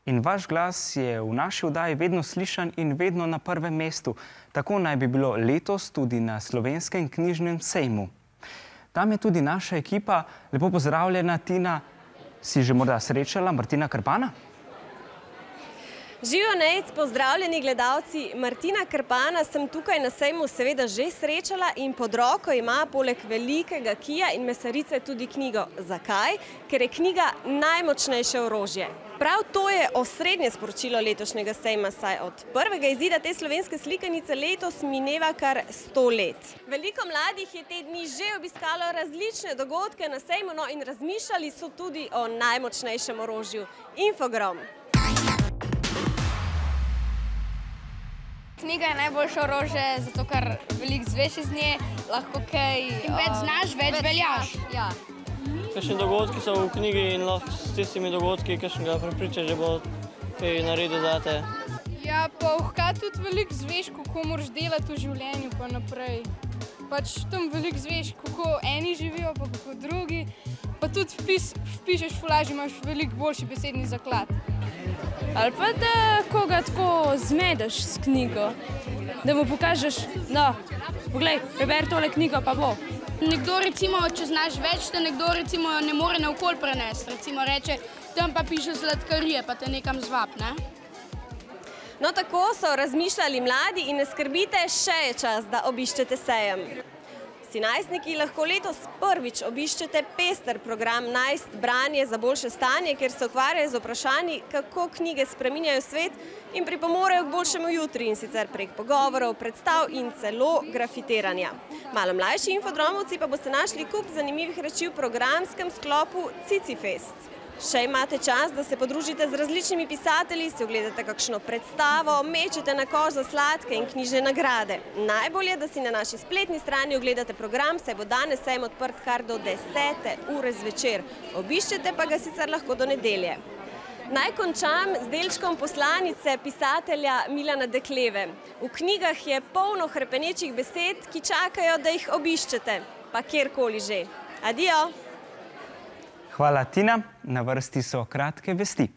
In vaš glas je v naši oddaji vedno slišan in vedno na prvem mestu. Tako naj bi bilo letos tudi na Slovenskem knjižnem sejmu. Tam je tudi naša ekipa. Lepo pozdravljena, Tina. Si že morda srečala Martina Krpana? Živijo Nejc, pozdravljeni gledalci. Martina Krpana sem tukaj na sejmu seveda že srečala in pod roko ima poleg velikega kija in mesarice tudi knjigo. Zakaj? Ker je knjiga najmočnejše orožje. Prav to je osrednje sporočilo letošnjega sejma, saj od prvega izida te slovenske slikanice letos mineva kar 100 let. Veliko mladih je te dni že obiskalo različne dogodke na sejmu, in razmišljali so tudi o najmočnejšem orožju – Infogrom. Knjiga je najboljše orožje, zato ker veliko zveš iz nje, lahko kaj... Več znaš, več veljaš. Kakšni dogodki so v knjigi in lahko s tistimi dogodki, kakšnega prepričaš, že bo kaj naredil zate. Ja, pa tudi veliko zveš, kako moraš delati v življenju pa naprej. Pač tam veliko zveš, kako eni živijo, pa kako drugi. Pa tudi vpišeš v laži, imaš veliko boljši besedni zaklad. Ali pa da koga tako zmedeš s knjigo, da mu pokažeš, no, poglej, preberi tole knjigo, pa bo. Nekdo recimo, če znaš več, te nekdo recimo ne more naokoli prenesti. Recimo reče, tam pa piše sladkarije, pa te nekam zvab, ne? No, tako so razmišljali mladi in ne skrbite, še je čas, da obiščete sejem. Si najstniki lahko letos prvič obiščete pester program Najst branje za boljše stanje, kjer se ukvarjajo z vprašanji, kako knjige spreminjajo svet in pripomorejo k boljšemu jutri, in sicer prek pogovorov, predstav in celo grafitiranja. Malo mlajši infodromovci pa boste našli kup zanimivih reči v programskem sklopu Cicifest. Še imate čas, da se podružite z različnimi pisatelji, si ogledate kakšno predstavo, mečete na koš za sladke in knjižne nagrade. Najbolje, da si na naši spletni strani ogledate program, saj bo danes sejem odprt kar do 10. ure zvečer. Obiščete pa ga sicer lahko do nedelje. Naj končam z delčkom poslanice pisatelja Milana Dekleve. V knjigah je polno hrepenečih besed, ki čakajo, da jih obiščete, pa kjerkoli že. Adijo! Hvala, Tina. Na vrsti so kratke vesti.